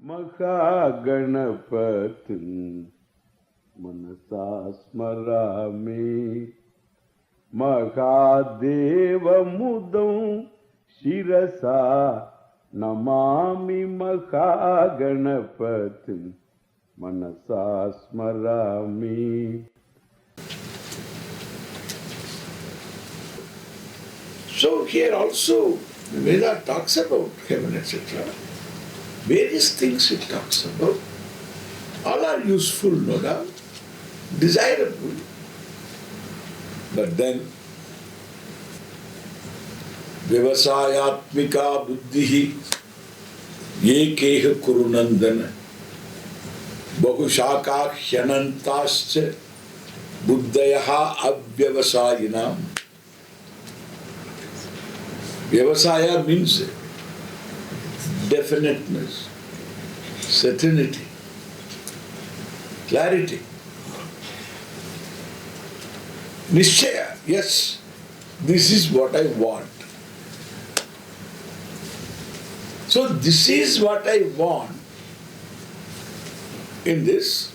Mahaganapatin Manasa Smarami Mahadeva Mudam Shirasa Namami Mahaganapatin Manasa Smarami. So here also Veda talks about heaven, etc. Various things it talks about. All are useful, no doubt, desirable. But then, Vyavasayatmika buddhihi yekeha kurunandana bahushaka hyanantascha buddhayaha avyavasayinam. Vyavasaya means definiteness, certainty, clarity. Nishchaya, yes, this is what I want. So this is what I want. In this,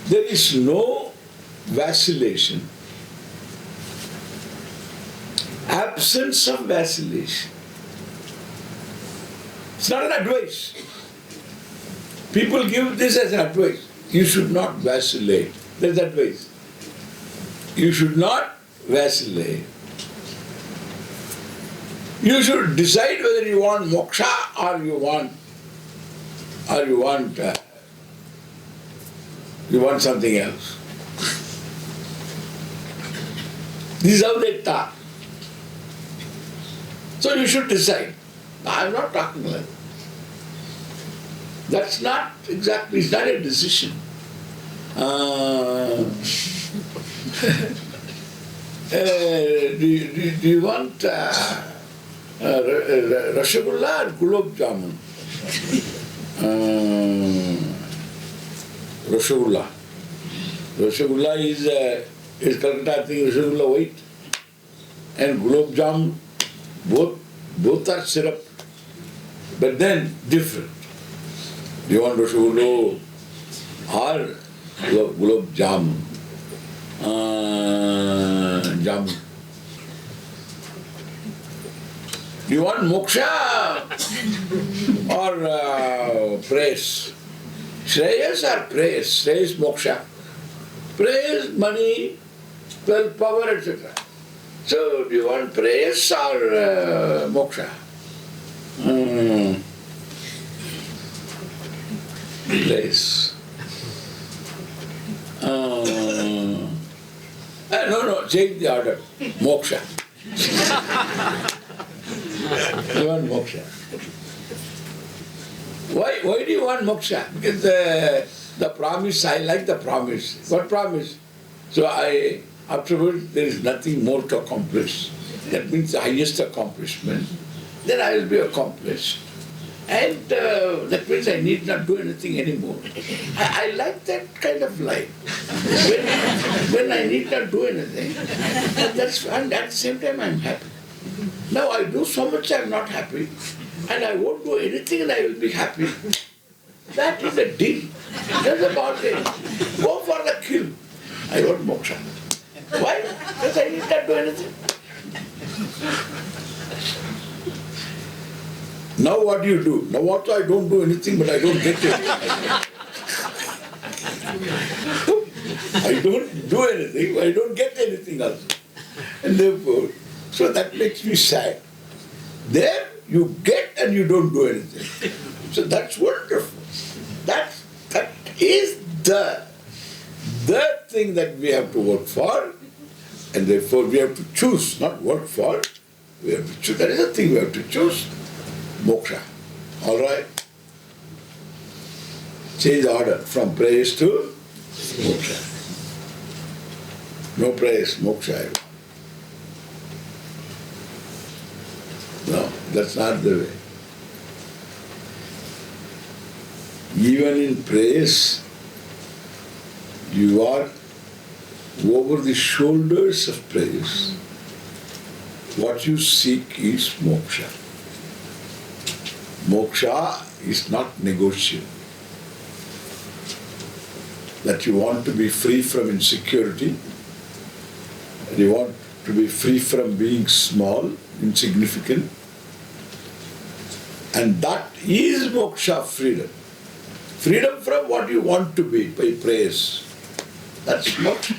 there is no vacillation, absence of vacillation. It's not an advice. People give this as an advice. You should not vacillate. That's advice. You should not vacillate. You should decide whether you want moksha or you want something else. This is how they talk. So you should decide. I am not talking like that. That's not exactly, it's not a decision. Do you want Rasgulla or Gulab Jamun? Rasgulla. Rasgulla is Calcutta thing, Rasgulla white. And Gulab Jamun, both are syrup. But then different. Do you want Rasgulla or Gulab Jamun? Jamun. Do you want moksha or praise? Shreyas or praise? Shreyas, moksha. Praise, money, wealth, power, etc. So, do you want praise or moksha? Praise. No, change the order. Moksha. You want moksha. Why do you want moksha? Because the promise, I like the promise. What promise? So afterwards there is nothing more to accomplish. That means the highest accomplishment. Then I will be accomplished. And that means I need not do anything anymore. I like that kind of life. When I need not do anything, and at the same time I am happy. Now I do so much I am not happy, and I won't do anything and I will be happy. That is a deal. That's about it. Go for the kill. I want moksha. Why? Because I need not do anything. Now what do you do? Now also I don't do anything, but I don't get it. I don't do anything, but I don't get anything else. And therefore, so that makes me sad. There you get and you don't do anything. So that's wonderful. That is the thing that we have to work for, and therefore we have to choose, not work for. We have to choose. That is the thing we have to choose. Moksha. All right? Change the order from praise to moksha. No praise, moksha. No, that's not the way. Even in praise, you are over the shoulders of praise. What you seek is moksha. moksha is not negotiable. That you want to be free from insecurity, and you want to be free from being small, insignificant, and that is moksha, freedom. Freedom from what you want to be by prayers. That's moksha.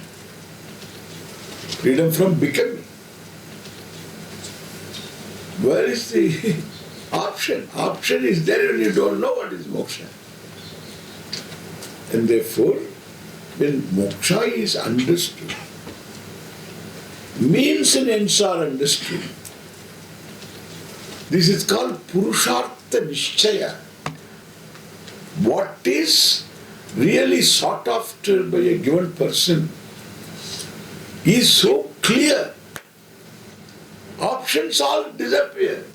Freedom from becoming. Where is the option? Option is there when you don't know what is moksha. And therefore, when moksha is understood, means and ends are understood. This is called Purushartha Nishchaya. What is really sought after by a given person is so clear. Options all disappear.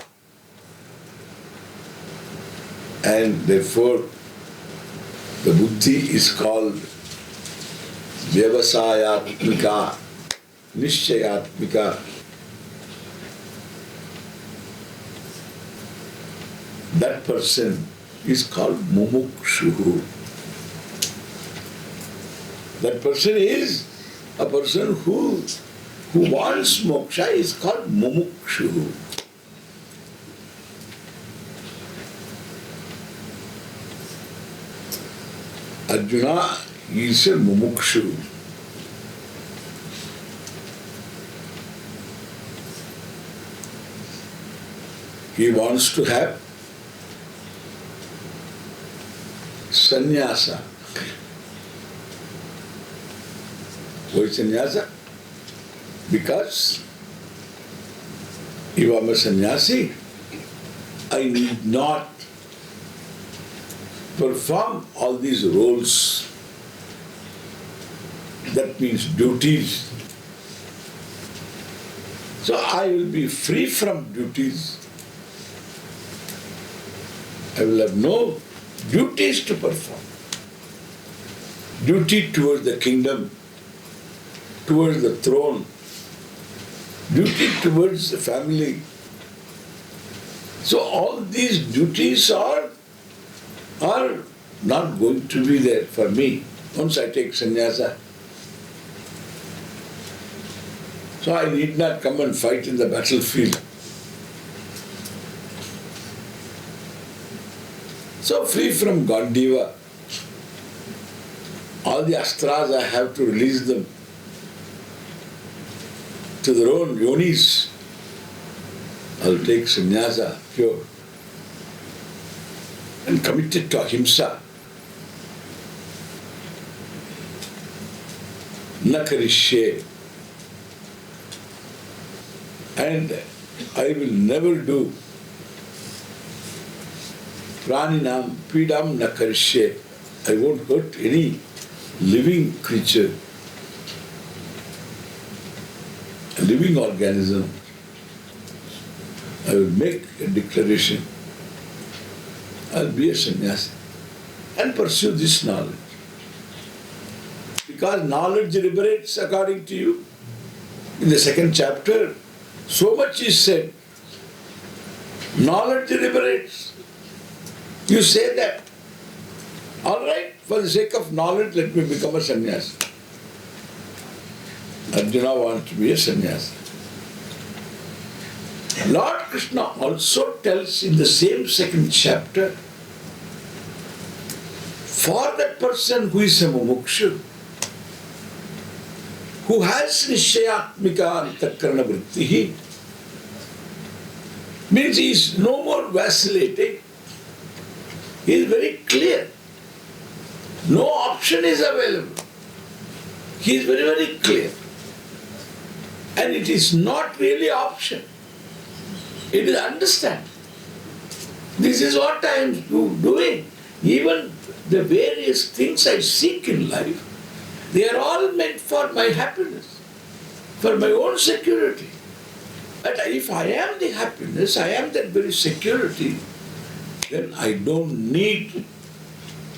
And therefore, the buddhi is called Vyavasayatmika, Nishchayatmika. That person is called mumukshu. That person is a person who wants moksha is called mumukshu. Arjuna is a mumukshu. He wants to have sannyasa. Why sannyasa? Because if I'm a sannyasi, I need not perform all these roles. That means duties. So I will be free from duties. I will have no duties to perform. Duty towards the kingdom, towards the throne, duty towards the family. So all these duties are not going to be there for me once I take sannyasa. So I need not come and fight in the battlefield. So free from Gandiva, all the astras I have to release them to their own yonis. I'll take sannyasa, pure, and committed to ahimsa. Nakarishye. And I will never do praninam pidam nakarishye. I won't hurt any living creature, a living organism. I will make a declaration. I'll be a sannyasi and pursue this knowledge. Because knowledge liberates according to you. In the second chapter, so much is said. Knowledge liberates. You say that. All right, for the sake of knowledge, let me become a sannyasi. Arjuna wants to be a sannyasi. Lord Krishna also tells in the same second chapter, for that person who is a mumukshu, who has nishayatmika antakarana vrittihi, means he is no more vacillating. He is very clear. No option is available. He is very, very clear. And it is not really option. It is understand. This is what I am doing. Even the various things I seek in life, they are all meant for my happiness, for my own security. But if I am the happiness, I am that very security, then I don't need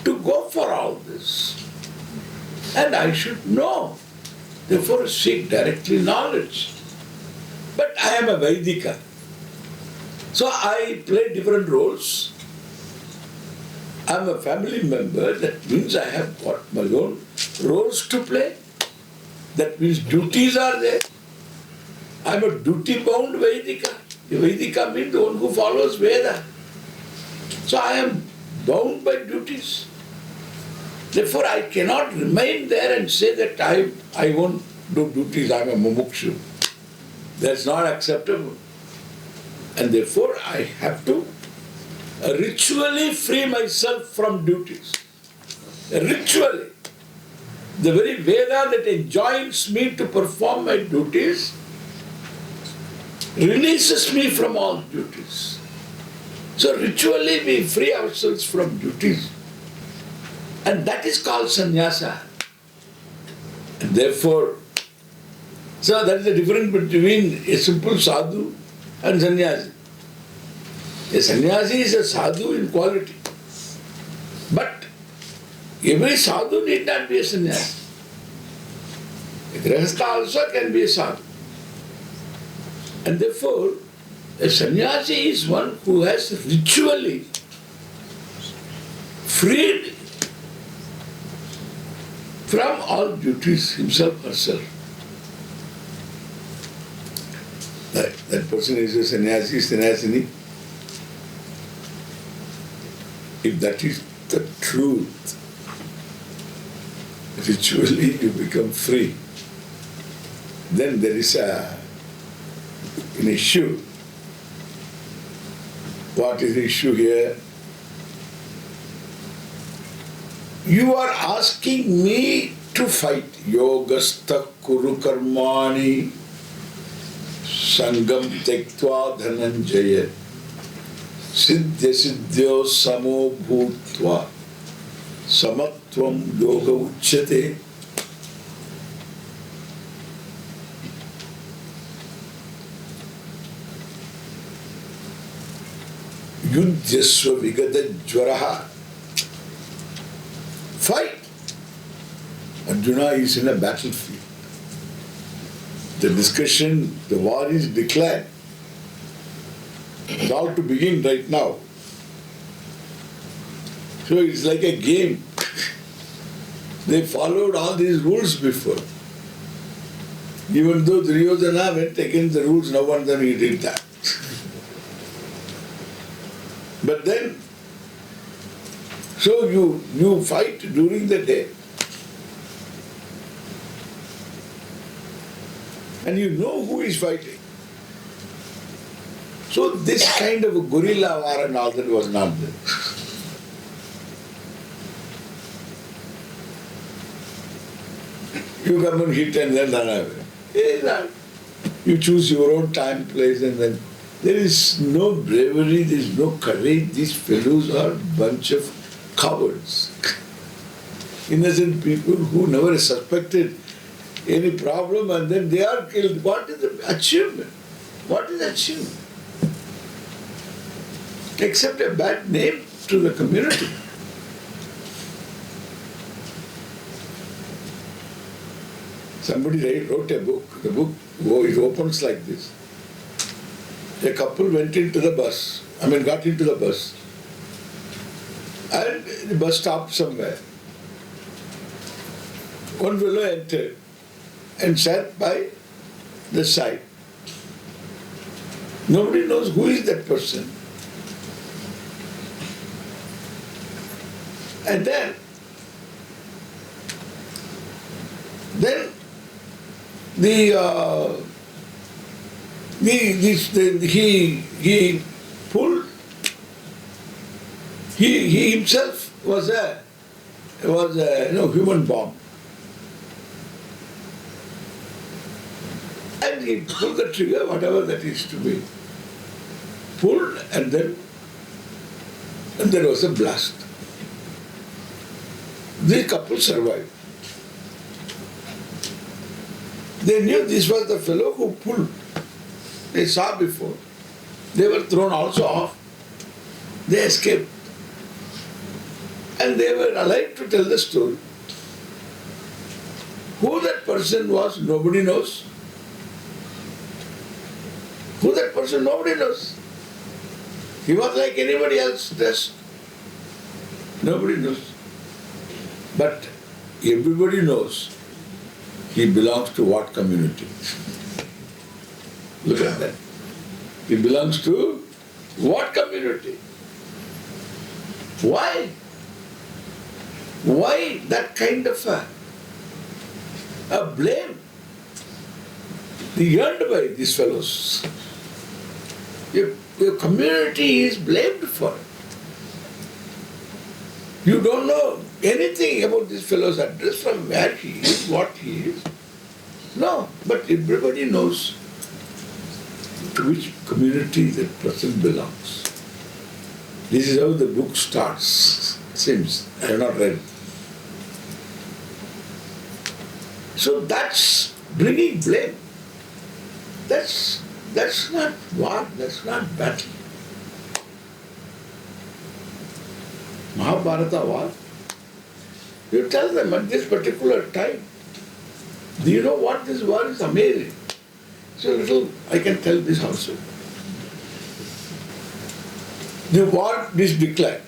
to go for all this. And I should know. Therefore, seek directly knowledge. But I am a Vaidika. So I play different roles. I'm a family member, that means I have got my own roles to play. That means duties are there. I'm a duty-bound Vedika. The Vedika means the one who follows Veda. So I am bound by duties. Therefore I cannot remain there and say that I won't do duties, I'm a mumukshu. That's not acceptable. And therefore I have to ritually free myself from duties. Ritually. The very Veda that enjoins me to perform my duties releases me from all duties. So ritually we free ourselves from duties. And that is called sannyasa. And therefore, so that is the difference between a simple sadhu and sannyasi. A sannyasi is a sadhu in quality. But every sadhu need not be a sannyasi. A grihastha also can be a sadhu. And therefore, a sannyasi is one who has ritually freed from all duties himself, herself. That person is a sannyasi, sannyasini. If that is the truth, ritually you become free. Then there is an issue. What is the issue here? You are asking me to fight. Yogastha kuru karmani sangam tektva dhananjaya siddhya siddhyo samo bhutva samatvam yoga uchyate. Yudhyasva vigata jvaraha. Fight. Arjuna is in a battlefield. The discussion, the war is declared. It's all to begin right now. So it's like a game. They followed all these rules before. Even though Duryodhana went against the rules, no one then he did that. But then, so you fight during the day. And you know who is fighting. So this kind of a guerrilla war and all that was not there. You come and hit and then run away. You choose your own time, place, and then there is no bravery, there is no courage. These fellows are a bunch of cowards. Innocent people who never suspected any problem and then they are killed. What is the achievement? What is achievement? Except a bad name to the community. Somebody wrote a book. The book, it opens like this. A couple went into the bus. Got into the bus. And the bus stopped somewhere. One fellow entered and sat by the side. Nobody knows who is that person. And then he pulled. He himself was a human bomb. And he pulled the trigger, whatever that is to be. Pulled and then there was a blast. The couple survived. They knew this was the fellow who pulled. They saw before. They were thrown also off. They escaped. And they were alive to tell the story. Who that person was, nobody knows. Who that person, nobody knows. He was like anybody else dressed. Nobody knows. But everybody knows he belongs to what community. Look at that. He belongs to what community? Why? Why that kind of a blame? Earned by these fellows. Your community is blamed for it. You don't know anything about this fellow's address, from where he is, what he is. No, but everybody knows to which community that person belongs. This is how the book starts, seems. I have not read it. So that's bringing blame. That's not war, that's not battle. Mahabharata war. You tell them at this particular time. Do you know what this war is? Amazing. So little, I can tell this also. The war is declared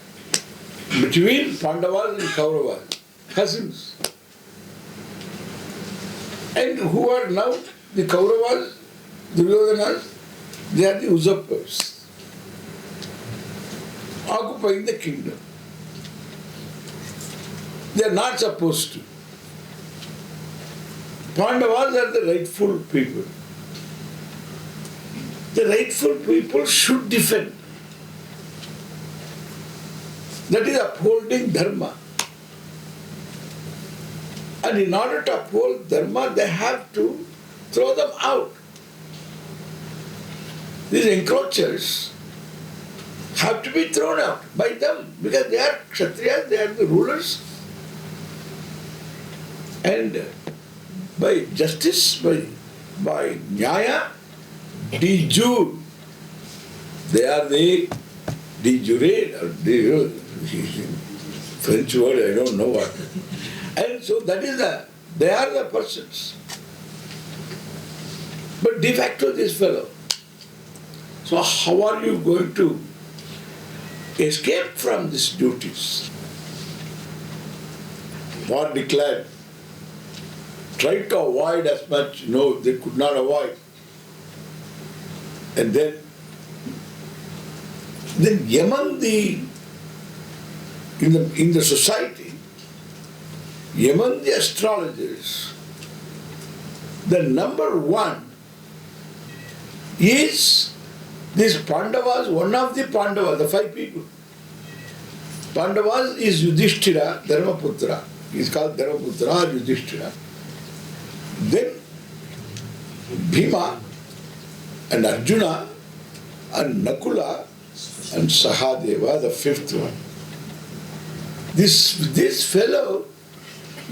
between Pandavas and Kauravas, cousins. And who are now the Kauravas, Duryodanas? They are the usurpers, occupying the kingdom. They are not supposed to. Pandavas are the rightful people. The rightful people should defend. That is upholding dharma. And in order to uphold dharma, they have to throw them out. These encroachers have to be thrown out by them because they are Kshatriyas, they are the rulers. And by justice, by nyaya, de jure, they are the de jure, or de French word, I don't know what. And so that is they are the persons. But de facto this fellow. So how are you going to escape from these duties? War declared. Tried to avoid as much, no, they could not avoid. And then among in the society, among the astrologers, the number one is this Pandavas, one of the Pandavas, the 5 people. Pandavas is Yudhishthira, Dharmaputra. He is called Dharmaputra or Yudhishthira. Then Bhima and Arjuna and Nakula and Sahadeva, the 5th one. This fellow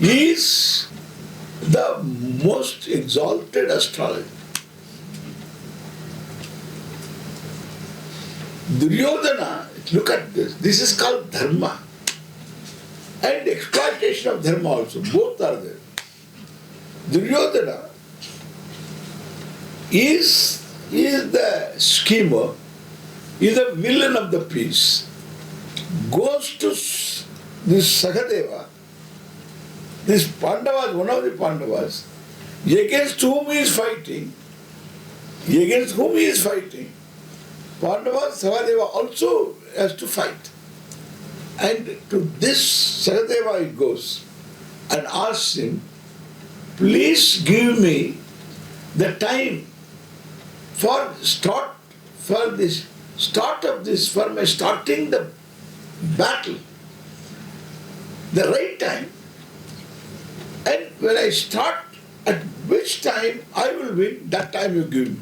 is the most exalted astrologer. Duryodhana, look at this. This is called dharma. And exploitation of dharma also. Both are there. Duryodhana is the schemer, is the villain of the piece, goes to this Sakadeva, this Pandavas, one of the Pandavas, against whom he is fighting, Pandavas, Sakadeva also has to fight. And to this Sakadeva he goes and asks him, please give me the time for my starting the battle, the right time. And when I start, at which time I will win, that time you give me.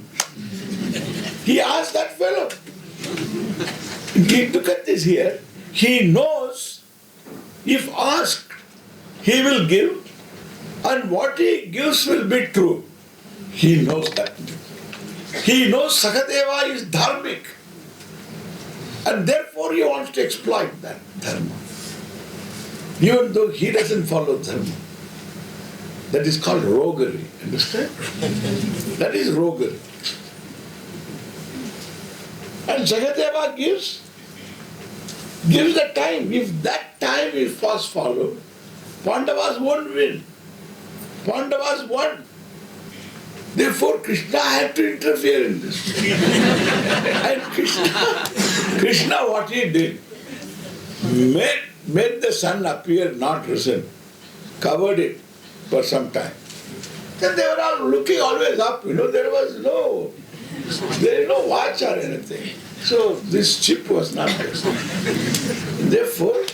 He asked that fellow. Look at this here. He knows if asked, he will give, and what he gives will be true. He knows that. He knows Sakadeva is dharmic. And therefore he wants to exploit that dharma. Even though he doesn't follow dharma. That is called roguery. Understand? That is roguery. And Sakadeva gives. gives the time. If that time is fast followed, Pandavas won't win. Pandavas won. Therefore, Krishna had to interfere in this. And Krishna, what he did, made the sun appear not risen, covered it for some time. Then they were all looking always up, there was no watch or anything. So this chip was not there. Therefore,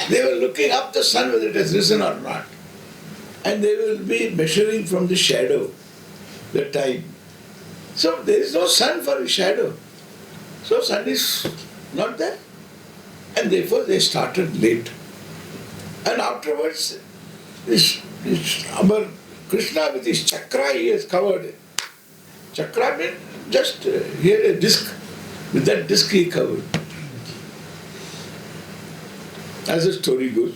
they were looking up the sun whether it has risen or not. And they will be measuring from the shadow, the time. So there is no sun for the shadow. So sun is not there. And therefore they started late. And afterwards, our Krishna with his chakra, he has covered it. Chakra means just here a disc. With that disc he covered. As the story goes.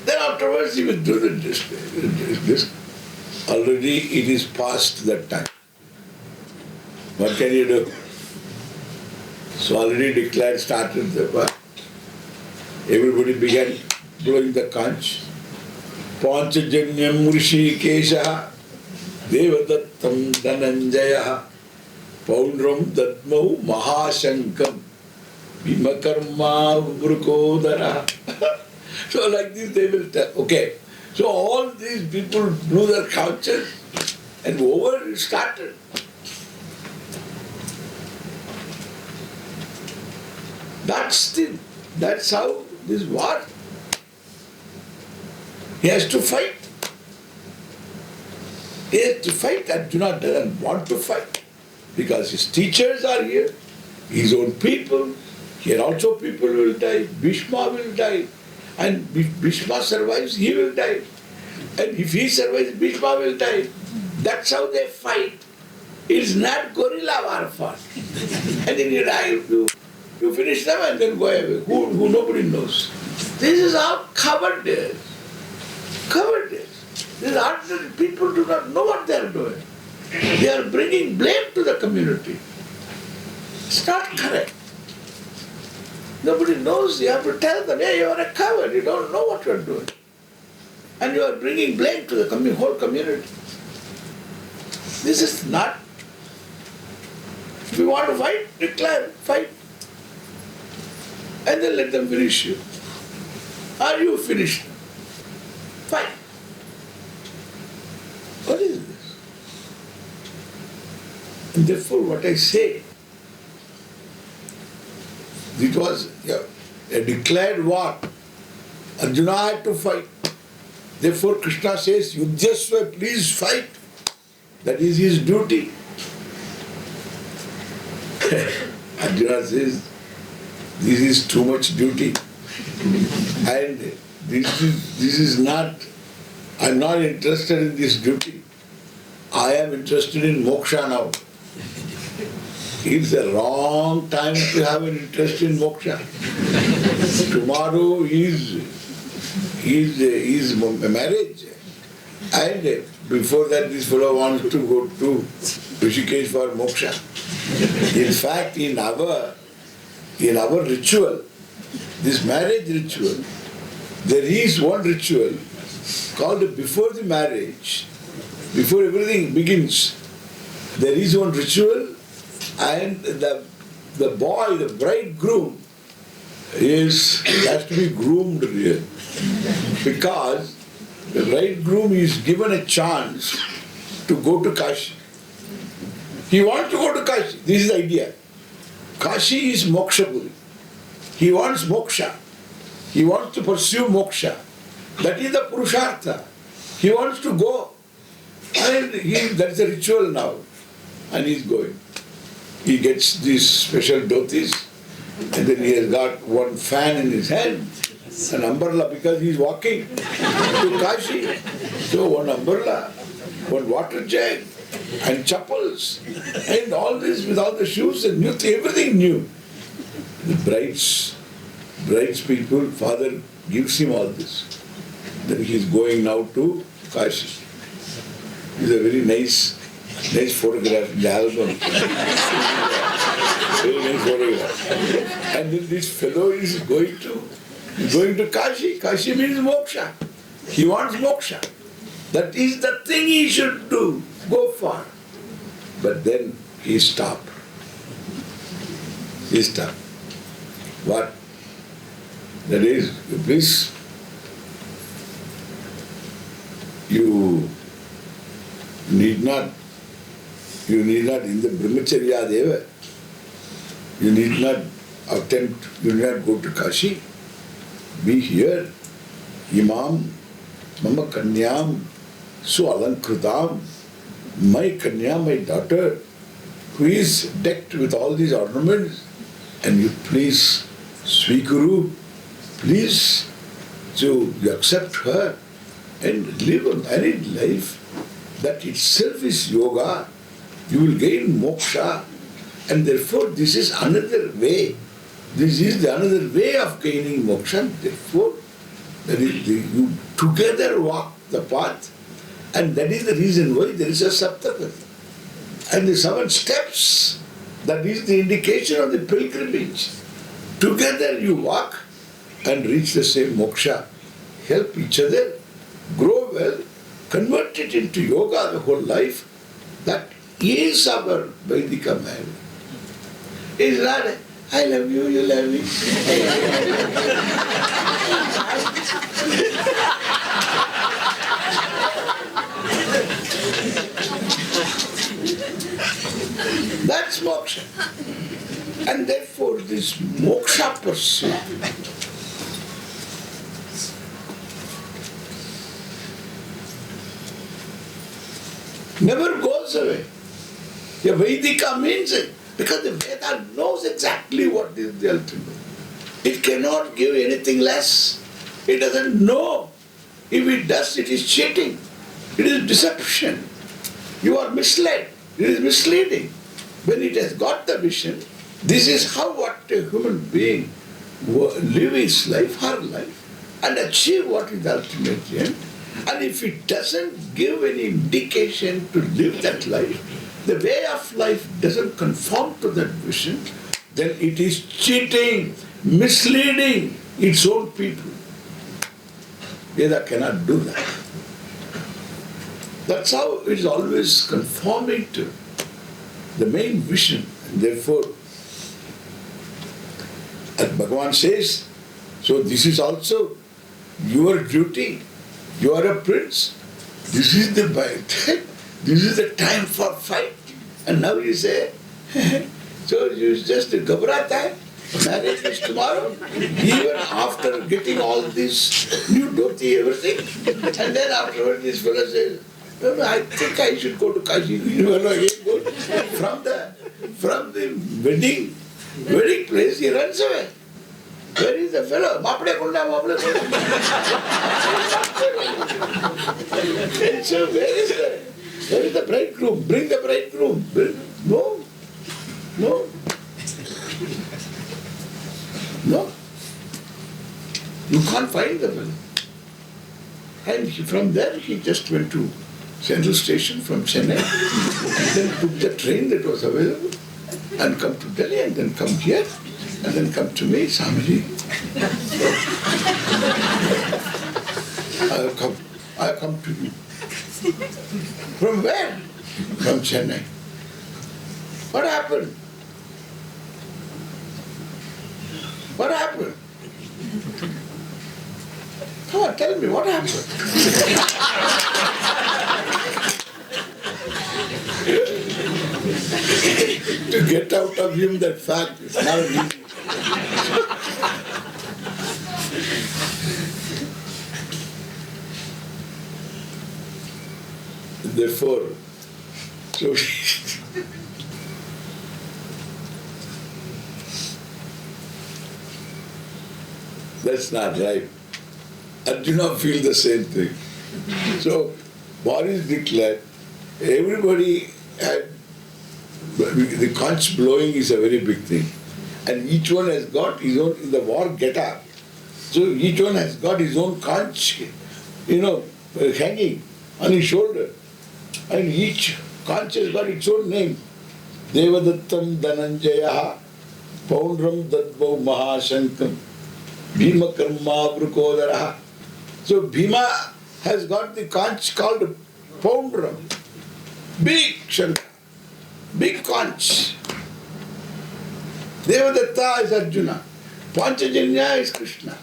Then afterwards he withdrew the disc. Already it is past that time. What can you do? So already declared, started the work. Everybody began blowing the conch. Panchajanyam Rishi Kesha Devadattam Dhananjaya Paundram Dadmau Mahashankam Bhimakarma Vrukodara. So like this they will tell. Okay. So all these people blew their conches and over it started. That's how this war. He has to fight. He has to fight. Arjuna doesn't want to fight because his teachers are here, his own people. Here also people will die. Bhishma will die. And if Bhishma survives, he will die. And if he survives, Bhishma will die. That's how they fight. It's not guerrilla warfare. And then you die, you finish them and then go away. Who nobody knows. This is how covered days. Covered days. These ordinary people do not know what they are doing. They are bringing blame to the community. It's not correct. Nobody knows. You have to tell them, yeah, you are a coward. You don't know what you are doing. And you are bringing blame to the whole community. This is not. If you want to fight, declare, fight. And then let them finish you. Are you finished? Fine. What is this? And therefore what I say, it was a declared war. Arjuna had to fight. Therefore Krishna says, Yudhyasva, please fight. That is his duty. Arjuna says, this is too much duty. And this is not, I am not interested in this duty. I am interested in moksha now. It's a wrong time to have an interest in moksha. Tomorrow is marriage. And before that this fellow wants to go to Rishikesh for moksha. In fact, in our ritual, this marriage ritual, there is one ritual called before the marriage, before everything begins. There is one ritual, and the boy, the bridegroom, has to be groomed really, because the bridegroom is given a chance to go to Kashi. He wants to go to Kashi. This is the idea. Kashi is moksha. He wants moksha. He wants to pursue moksha. That is the purushartha. He wants to go. And that is a ritual now. And he is going. He gets these special dhotis, and then he has got one fan in his hand, an umbrella, because he is walking to Kashi. So one umbrella, one water jug, and chappals, and all this with all the shoes and new, everything new. The bride's people, father gives him all this. Then he is going now to Kashi. It's a very nice photograph in the album. And then this fellow is going to Kashi. Kashi means moksha. He wants moksha. That is the thing he should do. Go for. But then he stopped. He stopped. What? That is, please, you need not in the brahmacharya deva, you need not go to Kashi. Be here. Imam, mama kanyam, su alankrutam, my kanya, my daughter, who is decked with all these ornaments, and you please, Swiguru, please, so you accept her and live a married life. That itself is yoga. You will gain moksha, and therefore this is another way. This is the another way of gaining moksha. Therefore, that is you together walk the path, and that is the reason why there is a saptaka. And the 7 steps, that is the indication of the pilgrimage. Together you walk and reach the same moksha. Help each other, grow well, convert it into yoga the whole life. That is our Vedika marriage. It's not a, I love you, you love me. That's moksha. And therefore this moksha pursuit never goes away. The Vedika means it, because the Veda knows exactly what is the ultimate. It cannot give anything less. It doesn't know. If it does, it is cheating. It is deception. You are misled. It is misleading. When it has got the vision, this is how what a human being live his life, her life, and achieve what is the ultimate end. And if it doesn't give any indication to live that life, the way of life doesn't conform to that vision, then it is cheating, misleading its own people. Veda cannot do that. That's how it is always conforming to the main vision. And therefore, as Bhagavan says, so this is also your duty. You are a prince. This is the this is the time for fight. And now you say, so you just ghabrata hai, marriage is tomorrow. Even after getting all this new dhoti, everything, and then afterwards this fellow says, no, I think I should go to Kashi. You know, again go. From the wedding place, he runs away. Where is the fellow? Mapde kunda, mapde kunda. And so where is the bridegroom? Bring the bridegroom. No. You can't find the fellow. And from there he just went to Central Station from Chennai, and then took the train that was available, and come to Delhi, and then come here, and then come to me, Swamiji. I have come to you. From where? From Chennai. What happened? What happened? Come on, tell me, what happened? To get out of him that fact is not easy. Therefore, so that's not right. Arjuna feel the same thing. So Boris declared, everybody had, the conch blowing is a very big thing. And each one has got his own, in the war get-up. So each one has got his own conch, hanging on his shoulder. And each conch has got its own name. Devadattam Dhananjaya Poundram Dadbau Mahashankam Bhima Karma Vrukodara. So Bhima has got the conch called Poundram. Big Shankar. Big conch. Devadatta is Arjuna. Panchajanya is Krishna.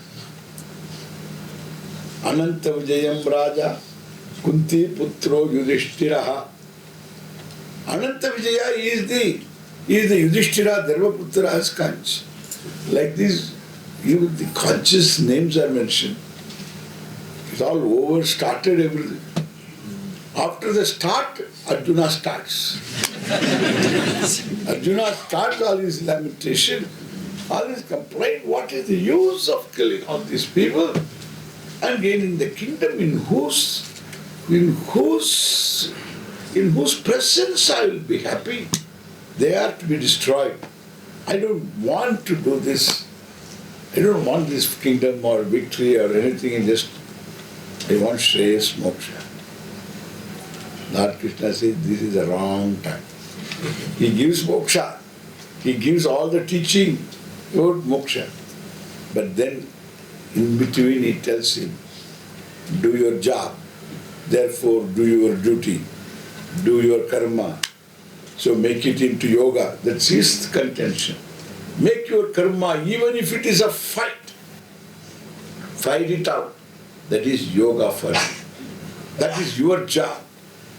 Ananta Vijayam Raja Kunti Putro Yudhishthiraha. Ananta Vijaya is the Yudhishthira Dharmaputra's conch. Like this, the conscious names are mentioned. It's all over, started everything. After the start, Arjuna starts. Arjuna starts all his lamentation, all his complaint. What is the use of killing all these people and gaining the kingdom in whose presence I will be happy? They are to be destroyed. I don't want to do this. I don't want this kingdom or victory or anything. I want Shreyas moksha. Lord Krishna says this is the wrong time. He gives moksha. He gives all the teaching about moksha. But then in between he tells him, do your job. Therefore do your duty. Do your karma. So make it into yoga. That's his contention. Make your karma, even if it is a fight. Fight it out. That is yoga for you. That is your job.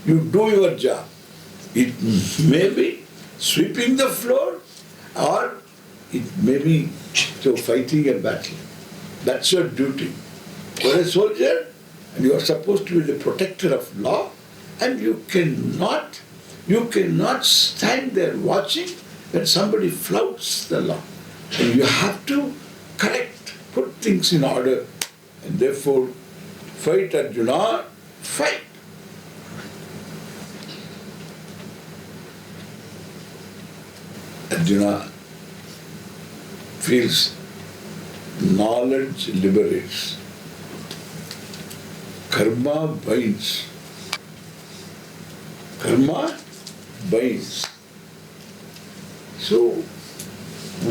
You do your job. It may be sweeping the floor or it may be fighting a battle. That's your duty. You are a soldier and you are supposed to be the protector of law, and you cannot stand there watching when somebody flouts the law. And you have to correct, put things in order. And therefore, fight Arjuna, fight. Arjuna feels knowledge liberates. Karma binds. Karma binds. So,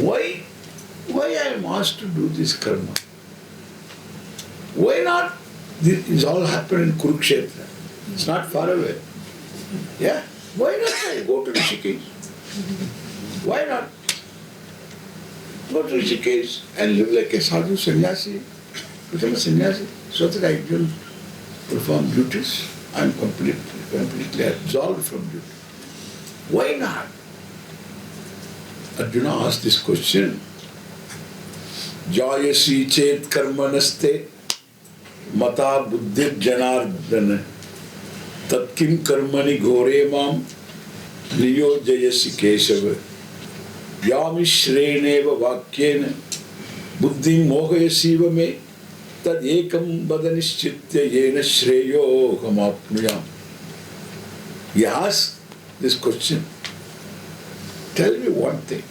why I am asked to do this karma? Why not? This all happened in Kurukshetra. It's not far away. Yeah? Why not I go to Rishikesh? Why not? Go to Rishikesh and live like a sadhu sannyasi, become a sannyasi, so that I don't perform duties. I am completely absolved from duty. Why not? Arjuna asked this question. Jayasi chet karmanaste mata buddhi janardana tatkim karmani gore mam niyo jayasi keshava vyamishreneva vakyena buddhim mohayasiva me tad ekam badanischitya yena shreyo hamapnuyam. He asked this question. Tell me one thing.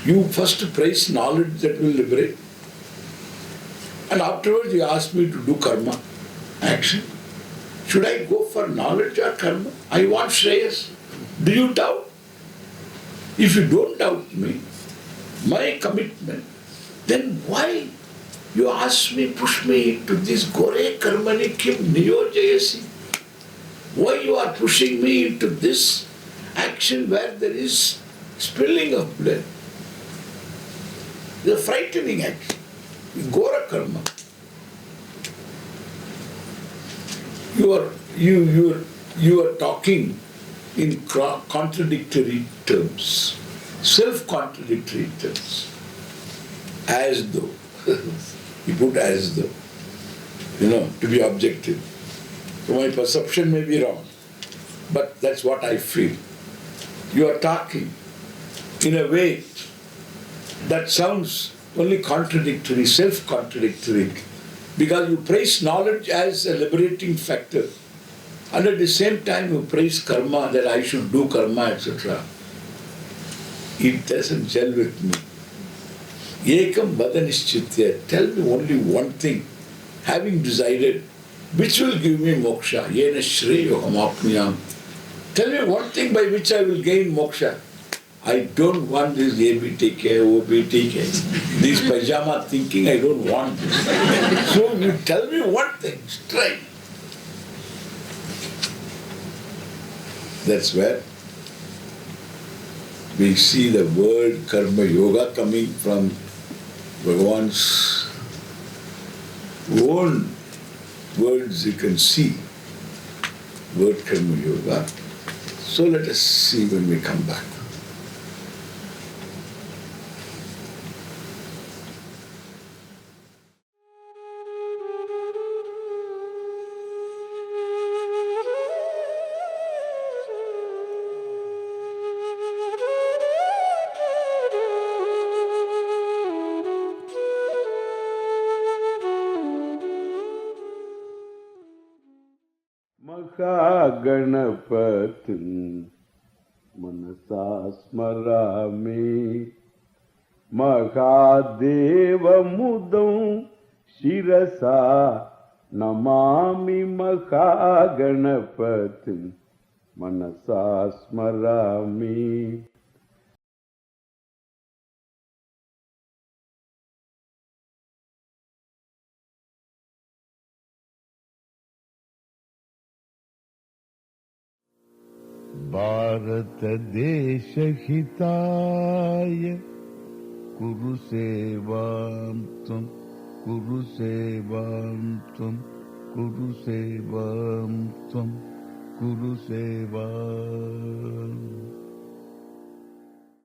You first praise knowledge that will liberate, and afterwards you ask me to do karma, action. Should I go for knowledge or karma? I want Shreyas. Do you doubt? If you don't doubt me, my commitment, then why you ask me, push me to this gore karmani kim niyojayasi? Why you are pushing me into this action where there is spilling of blood? The frightening action. Gora karma. You are talking in contradictory terms, self-contradictory terms. As though. You put as though. To be objective. So my perception may be wrong, but that's what I feel. You are talking in a way that sounds only contradictory, self-contradictory, because you praise knowledge as a liberating factor, and at the same time you praise karma, that I should do karma, etc. It doesn't gel with me. Ekam badanischitya. Tell me only one thing, having decided, which will give me moksha, yena shreyo hamapniyam. Tell me one thing by which I will gain moksha. I don't want this ABTK, OBTK, this pajama thinking, I don't want this. So you tell me one thing, straight. That's where we see the word karma yoga coming from Bhagavan's own words. You can see word karma yoga. So let us see when we come back. Mahaganapatin manasa smarami Mahadeva mudam shirasa namami Mahaganapatin manasa smarami. Bharata Desha Hitaya Kuru Sevam Tum Kuru Sevam Tum Kuru Sevam Tum Kuru Sevam.